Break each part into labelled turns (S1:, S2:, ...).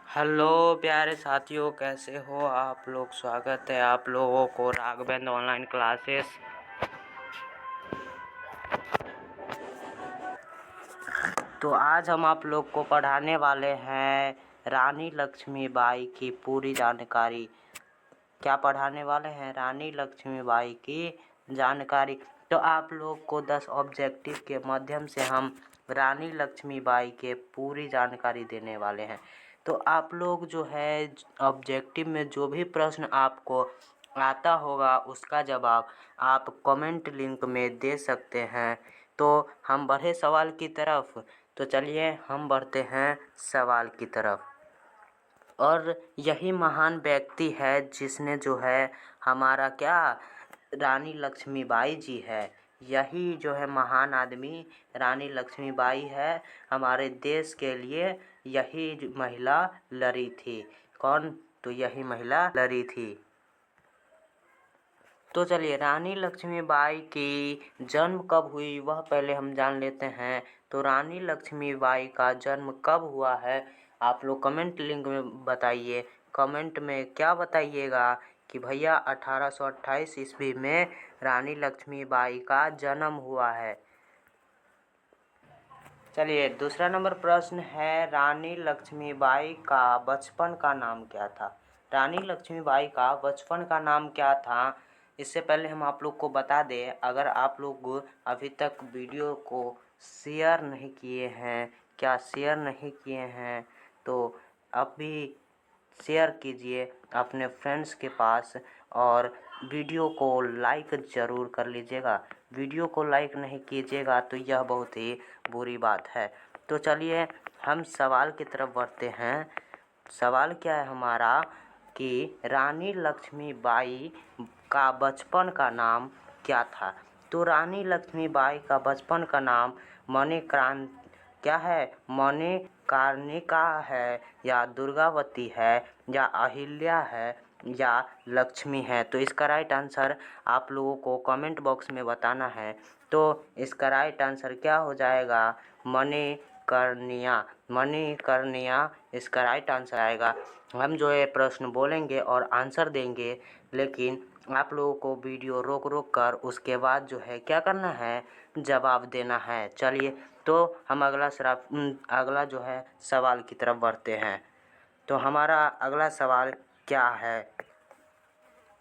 S1: Hello प्यारे साथियों, कैसे हो आप लोग। स्वागत है आप लोगों को राघवेंद्र ऑनलाइन क्लासेस। तो आज हम आप लोग को पढ़ाने वाले हैं रानी लक्ष्मीबाई की पूरी जानकारी। क्या पढ़ाने वाले हैं? रानी लक्ष्मीबाई की जानकारी। तो आप लोग को 10 ऑब्जेक्टिव के माध्यम से हम रानी लक्ष्मीबाई के पूरी जानकारी देने वाले हैं। तो आप लोग जो है ऑब्जेक्टिव में जो भी प्रश्न आपको आता होगा उसका जवाब आप कमेंट लिंक में दे सकते हैं। तो हम बढ़े सवाल की तरफ। तो चलिए हम बढ़ते हैं सवाल की तरफ। और यही महान व्यक्ति है जिसने जो है हमारा क्या, रानी लक्ष्मीबाई जी है। यही जो है महान आदमी रानी लक्ष्मीबाई है। हमारे देश के लिए यही महिला लड़ी थी। कौन? तो यही महिला लड़ी थी। तो चलिए रानी लक्ष्मीबाई की जन्म कब हुई वह पहले हम जान लेते हैं। तो रानी लक्ष्मीबाई का जन्म कब हुआ है आप लोग कमेंट लिंक में बताइए। कमेंट में क्या बताइएगा कि भैया 1828 ईस्वी में रानी लक्ष्मीबाई का जन्म हुआ है। चलिए दूसरा नंबर प्रश्न है, रानी लक्ष्मीबाई का बचपन का नाम क्या था। रानी लक्ष्मीबाई का बचपन का नाम क्या था? इससे पहले हम आप लोग को बता दें, अगर आप लोग अभी तक वीडियो को शेयर नहीं किए हैं, क्या शेयर नहीं किए हैं, तो अभी शेयर कीजिए अपने फ्रेंड्स के पास और वीडियो को लाइक ज़रूर कर लीजिएगा। वीडियो को लाइक नहीं कीजिएगा तो यह बहुत ही बुरी बात है। तो चलिए हम सवाल की तरफ बढ़ते हैं। सवाल क्या है हमारा कि रानी लक्ष्मीबाई का बचपन का नाम क्या था। तो रानी लक्ष्मीबाई का बचपन का नाम क्या है? मणिकर्णिका है, या दुर्गावती है, या अहिल्या है, या लक्ष्मी है। तो इसका राइट आंसर आप लोगों को कमेंट बॉक्स में बताना है। तो इसका राइट आंसर क्या हो जाएगा? मणिकर्णिया इसका राइट आंसर आएगा। हम जो है प्रश्न बोलेंगे और आंसर देंगे, लेकिन आप लोगों को वीडियो रोक कर उसके बाद जो है क्या करना है, जवाब देना है। चलिए तो हम अगला जो है सवाल की तरफ बढ़ते हैं। तो हमारा अगला सवाल क्या है?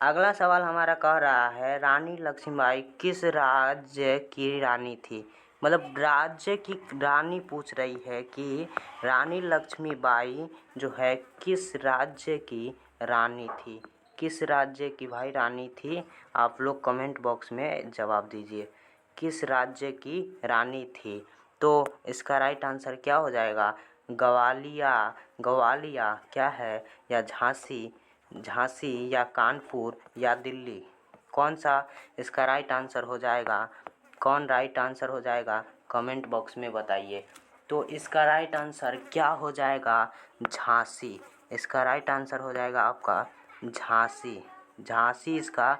S1: अगला सवाल हमारा कह रहा है, रानी लक्ष्मीबाई किस राज्य की रानी थी। मतलब राज्य की रानी पूछ रही है कि रानी लक्ष्मीबाई जो है किस राज्य की रानी थी। किस राज्य की भाई रानी थी? आप लोग कमेंट बॉक्स में जवाब दीजिए, किस राज्य की रानी थी। तो इसका राइट आंसर क्या हो जाएगा? ग्वालिया क्या है, या झांसी या कानपुर या दिल्ली। कौन सा इसका राइट आंसर हो जाएगा? कौन राइट आंसर हो जाएगा कमेंट बॉक्स में बताइए। तो इसका राइट आंसर क्या हो जाएगा? झांसी। इसका राइट आंसर हो जाएगा आपका झांसी। झांसी इसका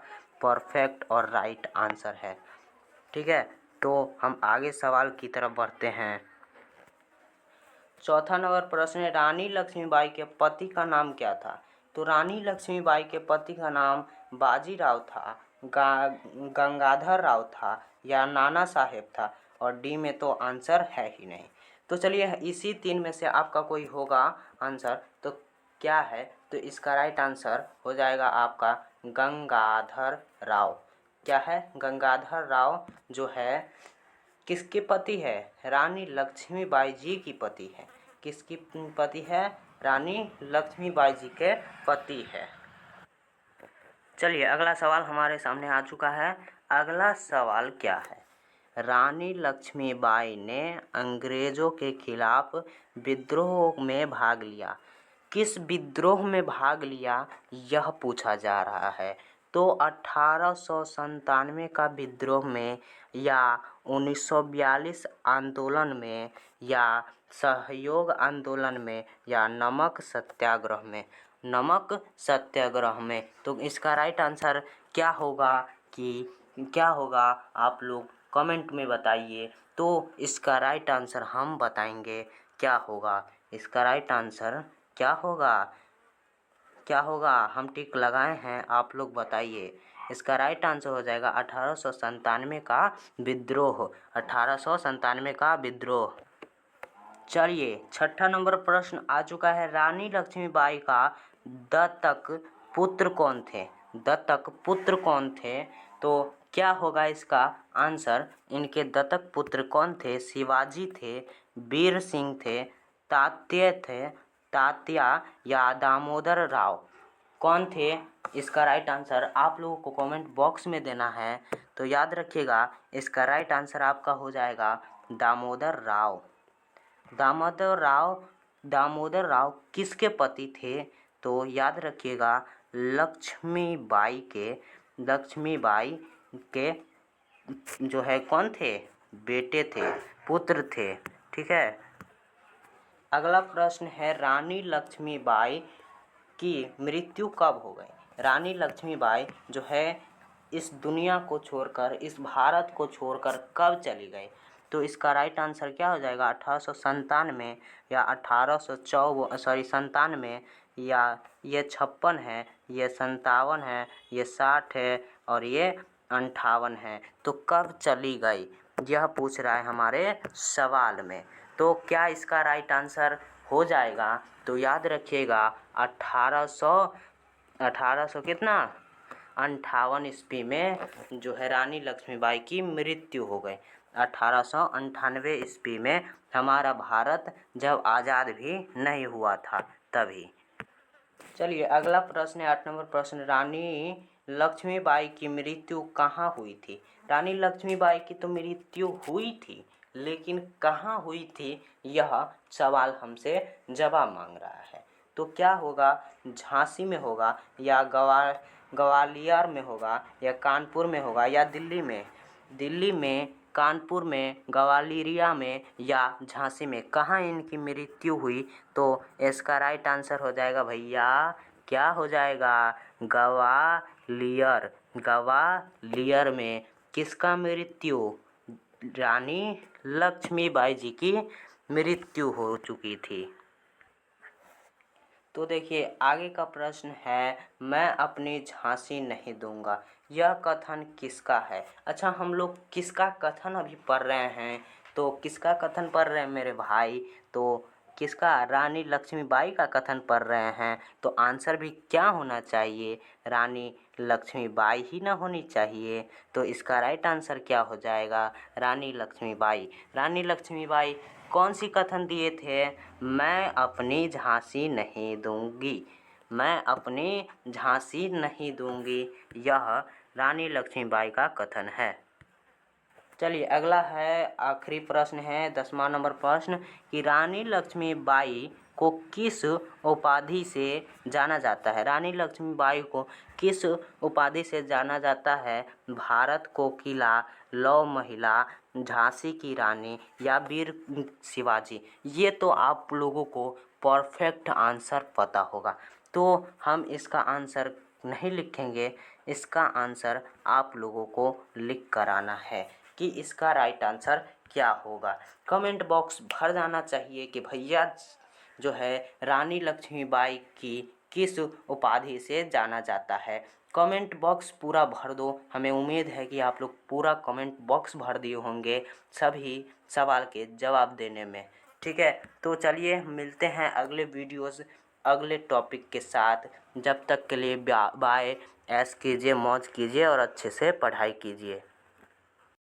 S1: परफेक्ट और राइट आंसर है। ठीक है, तो हम आगे सवाल की तरफ बढ़ते हैं। चौथा नंबर प्रश्न है, रानी लक्ष्मीबाई के पति का नाम क्या था। तो रानी लक्ष्मीबाई के पति का नाम बाजीराव था, गंगाधर राव था, या नाना साहेब था। और डी में तो आंसर है ही नहीं। तो चलिए इसी तीन में से आपका कोई होगा आंसर, तो क्या है? तो इसका राइट आंसर हो जाएगा आपका गंगाधर राव। क्या है? गंगाधर राव जो है किसके पति है? रानी लक्ष्मीबाई जी की पति है। किसकी पति है? रानी लक्ष्मीबाई जी के पति है। चलिए अगला सवाल हमारे सामने आ चुका है। अगला सवाल क्या है? रानी लक्ष्मीबाई ने अंग्रेजों के खिलाफ विद्रोह में भाग लिया। किस विद्रोह में भाग लिया यह पूछा जा रहा है। तो 1897 का विद्रोह में, या 1942 आंदोलन में, या सहयोग आंदोलन में, या नमक सत्याग्रह में। नमक सत्याग्रह में। तो इसका राइट आंसर क्या होगा आप लोग कमेंट में बताइए। तो इसका राइट आंसर हम बताएंगे क्या होगा। इसका राइट आंसर क्या होगा? क्या होगा? हम टिक लगाए हैं, आप लोग बताइए। इसका राइट आंसर हो जाएगा 1897 का विद्रोह। 1897 का विद्रोह। चलिए, छठा नंबर प्रश्न आ चुका है। रानी लक्ष्मीबाई का दत्तक पुत्र कौन थे? दत्तक पुत्र कौन थे? तो क्या होगा इसका आंसर? इनके दत्तक पुत्र कौन थे? शिवाजी थे, वीर सिंह थे, तात्या या दामोदर राव? कौन थे? इसका राइट आंसर आप लोगों को कमेंट बॉक्स में देना है। तो याद रखिएगा, इसका राइट आंसर आपका हो जाएगा दामोदर राव। दामोदर राव किसके पति थे? तो याद रखिएगा, लक्ष्मीबाई के जो है कौन थे? बेटे थे, पुत्र थे। ठीक है। अगला प्रश्न है, रानी लक्ष्मीबाई की मृत्यु कब हो गई? रानी लक्ष्मीबाई जो है इस दुनिया को छोड़कर, इस भारत को छोड़कर कब चली गई? तो इसका राइट आंसर क्या हो जाएगा? 1897 या 97, या ये 56 है, ये 57 है, ये 60 है और ये 58 है। तो कब चली गई, यह पूछ रहा है हमारे सवाल में। तो क्या इसका राइट आंसर हो जाएगा? तो याद रखिएगा, 1800 कितना 58 ईस्वी में जो है रानी लक्ष्मीबाई की मृत्यु हो गई। 1898 ईस्वी में हमारा भारत जब आज़ाद भी नहीं हुआ था तभी। चलिए, अगला प्रश्न है 8 नंबर प्रश्न। रानी लक्ष्मीबाई की मृत्यु कहाँ हुई थी? रानी लक्ष्मीबाई की तो मृत्यु हुई थी, लेकिन कहाँ हुई थी, यह सवाल हमसे जवाब मांग रहा है। तो क्या होगा? झांसी में होगा, या ग्वालियर में होगा, या कानपुर में होगा, या दिल्ली में, कानपुर में, ग्वालियरिया में या झांसी में? कहाँ इनकी मृत्यु हुई? तो इसका राइट आंसर हो जाएगा भैया, क्या हो जाएगा? ग्वालियर में। किसका मृत्यु? रानी लक्ष्मीबाई जी की मृत्यु हो चुकी थी। तो देखिए, आगे का प्रश्न है, मैं अपनी झांसी नहीं दूंगा, यह कथन किसका है? अच्छा, हम लोग किसका कथन अभी पढ़ रहे हैं? तो किसका कथन पढ़ रहे हैं मेरे भाई? तो किसका? रानी लक्ष्मीबाई का कथन पढ़ रहे हैं। तो आंसर भी क्या होना चाहिए? रानी लक्ष्मीबाई ही ना होनी चाहिए। तो इसका राइट आंसर क्या हो जाएगा? रानी लक्ष्मीबाई। रानी लक्ष्मीबाई कौन सी कथन दिए थे? मैं अपनी झांसी नहीं दूंगी, मैं अपनी झांसी नहीं दूंगी, यह रानी लक्ष्मीबाई का कथन है। चलिए, अगला है, आखिरी प्रश्न है 10वां नंबर प्रश्न कि रानी लक्ष्मीबाई को किस उपाधि से जाना जाता है? रानी लक्ष्मीबाई को किस उपाधि से जाना जाता है? भारत को किला, लौह महिला, झांसी की रानी या वीर शिवाजी? ये तो आप लोगों को परफेक्ट आंसर पता होगा, तो हम इसका आंसर नहीं लिखेंगे। इसका आंसर आप लोगों को लिख कर आना है कि इसका राइट आंसर क्या होगा। कमेंट बॉक्स भर जाना चाहिए कि भैया जो है रानी लक्ष्मीबाई की किस उपाधि से जाना जाता है। कमेंट बॉक्स पूरा भर दो। हमें उम्मीद है कि आप लोग पूरा कमेंट बॉक्स भर दिए होंगे सभी सवाल के जवाब देने में। ठीक है, तो चलिए मिलते हैं अगले वीडियोज़, अगले टॉपिक के साथ। जब तक के लिए बाय। ऐश कीजिए, मौज कीजिए और अच्छे से पढ़ाई कीजिए।